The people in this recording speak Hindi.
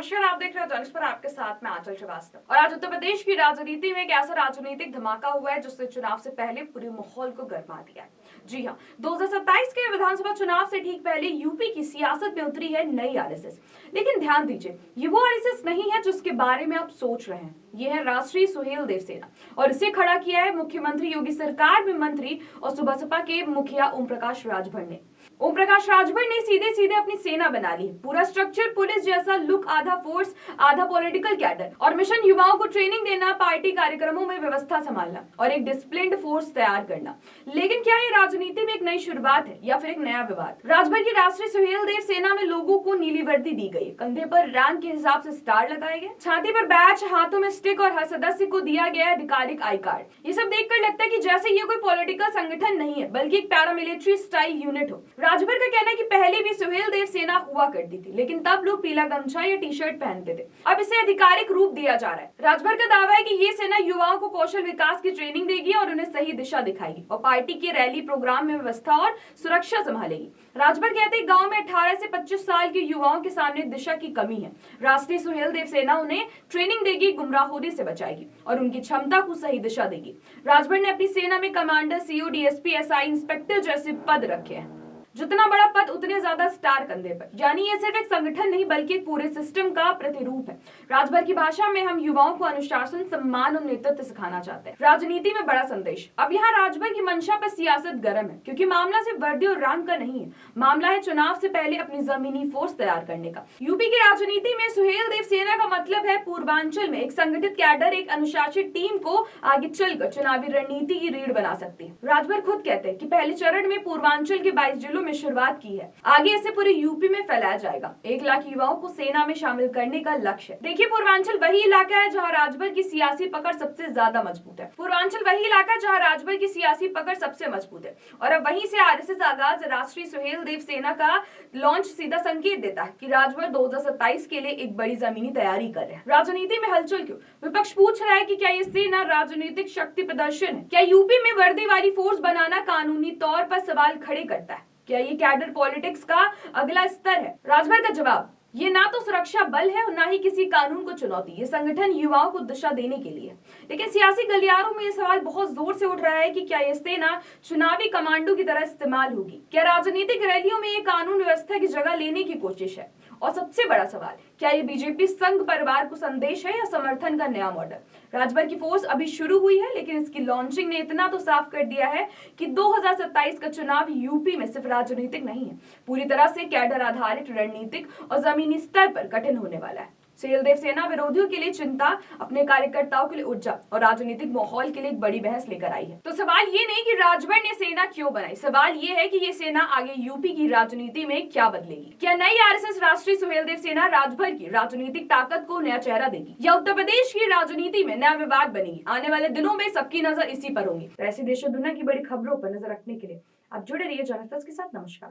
नमस्कार, आप देख रहे हो जनिस पर, आपके साथ में आंचल श्रीवास्तव। और आज उत्तर प्रदेश की राजनीति में एक ऐसा राजनीतिक धमाका हुआ है जिसने चुनाव से पहले पूरे माहौल को गरमा दिया है। जी हाँ, 2027 के विधानसभा चुनाव से ठीक पहले यूपी की सियासत में उतरी है नई आरएसएस। लेकिन ध्यान दीजिए, ये वो आरएसएस नहीं है जिसके बारे में आप सोच रहे हैं। ये है राष्ट्रीय सुहेल देव सेना, और इसे खड़ा किया है मुख्यमंत्री योगी सरकार में मंत्री और सुबसपा के मुखिया ओम प्रकाश राजभर ने। ओम प्रकाश राजभर ने सीधे सीधे अपनी सेना बना ली। पूरा स्ट्रक्चर पुलिस जैसा लुक, आधा फोर्स आधा पॉलिटिकल कैडर, और मिशन युवाओं को ट्रेनिंग देना, पार्टी कार्यक्रमों में व्यवस्था संभालना और एक डिसिप्लिन्ड फोर्स तैयार करना। लेकिन क्या ये राजनीति में एक नई शुरुआत है या फिर एक नया विवाद? राजभर की राष्ट्रीय सुहेल देव सेना में लोगों को नीली वर्दी दी गई, कंधे पर रैंक के हिसाब से स्टार लगाए गए, छाती पर बैच, हाथों में स्टिक और हर सदस्य को दिया गया आधिकारिक आई कार्ड। ये सब देखकर लगता है कि जैसे ये कोई पॉलिटिकल संगठन नहीं है बल्कि एक पैरामिलिट्री स्टाइल यूनिट हो। राजभर का कहना है कि पहले भी सुहेल देव सेना हुआ करती थी, लेकिन तब लोग पीला गमछा या टी शर्ट पहनते थे। अब इसे आधिकारिक रूप दिया जा रहा है। राजभर का दावा है कि ये सेना युवाओं को कौशल विकास की ट्रेनिंग देगी और उन्हें सही दिशा दिखाएगी और पार्टी के रैली प्रोग्राम में व्यवस्था और सुरक्षा संभालेगी। राजभर कहते हैं गांव में 18 से 25 साल के युवाओं के सामने दिशा की कमी है। राष्ट्रीय सुहेल देव सेना उन्हें ट्रेनिंग देगी, गुमराहों से बचाएगी और उनकी क्षमता को सही दिशा देगी। राजभर ने अपनी सेना में commander, CO, DSP, SI, inspector जैसे पद रखे हैं। जितना बड़ा पद उतने ज्यादा स्टार कंधे पर, यानी ये सिर्फ एक संगठन नहीं बल्कि एक पूरे सिस्टम का प्रतिरूप है। राजभर की भाषा में हम युवाओं को अनुशासन, सम्मान और नेतृत्व सिखाना चाहते हैं। राजनीति में बड़ा संदेश। अब यहाँ राजभर की मंशा पर सियासत गर्म है, क्योंकि मामला सिर्फ वर्दी और रंग का नहीं है। मामला है चुनाव से पहले अपनी जमीनी फोर्स तैयार करने का। यूपी की राजनीति में सुहेल देव सेना का मतलब है पूर्वांचल में एक संगठित कैडर, एक अनुशासित टीम को आगे चलकर चुनावी रणनीति की रीढ़ बना सकती है। राजभर खुद कहते हैं कि पहले चरण में पूर्वांचल के 22 जिलों में शुरुआत की है, आगे इसे पूरे यूपी में फैलाया जाएगा। 1 लाख युवाओं को सेना में शामिल करने का लक्ष्य है। देखिए, पूर्वांचल वही इलाका है जहां राजभर की सियासी पकड़ सबसे ज्यादा मजबूत है। पूर्वांचल वही इलाका जहां राजभर की सियासी पकड़ सबसे मजबूत है, और अब वहीं से आरएसएस आगाज राष्ट्रीय सुहेल देव सेना का लॉन्च सीधा संकेत देता है कि राजभर 2027 के लिए एक बड़ी जमीनी तैयारी कर रहे हैं। राजनीति में हलचल क्यों? विपक्ष पूछ रहा है कि क्या ये सेना राजनीतिक शक्ति प्रदर्शन है? क्या यूपी में वर्दी वाली फोर्स बनाना कानूनी तौर पर सवाल खड़े करता है? क्या ये कैडर पॉलिटिक्स का अगला स्तर है? राजभर का जवाब, ये ना तो सुरक्षा बल है और ना ही किसी कानून को चुनौती। ये संगठन युवाओं को दिशा देने के लिए। लेकिन सियासी गलियारों में ये सवाल बहुत जोर से उठ रहा है कि क्या ये सेना चुनावी कमांडो की तरह इस्तेमाल होगी? क्या राजनीतिक रैलियों में ये कानून व्यवस्था की जगह लेने की कोशिश है? और सबसे बड़ा सवाल, क्या ये बीजेपी संघ परिवार को संदेश है या समर्थन का नया मॉडल? राजभर की फोर्स अभी शुरू हुई है, लेकिन इसकी लॉन्चिंग ने इतना तो साफ कर दिया है कि 2027 का चुनाव यूपी में सिर्फ राजनीतिक नहीं है, पूरी तरह से कैडर आधारित, रणनीतिक और जमीनी स्तर पर कठिन होने वाला है। सुहेल देव सेना विरोधियों के लिए चिंता, अपने कार्यकर्ताओं के लिए ऊर्जा और राजनीतिक माहौल के लिए एक बड़ी बहस लेकर आई है। तो सवाल ये नहीं कि राजभर ने सेना क्यों बनाई, सवाल ये है कि ये सेना आगे यूपी की राजनीति में क्या बदलेगी। क्या नई आरएसएस राष्ट्रीय सुहेल देव सेना राजभर की राजनीतिक ताकत को नया चेहरा देगी, या उत्तर प्रदेश की राजनीति में नया विवाद बनेगी? आने वाले दिनों में सबकी नजर इसी पर होगी। ऐसी देश और दुनिया की बड़ी खबरों पर नजर रखने के लिए आप जुड़े रहिए जनिस के साथ। नमस्कार।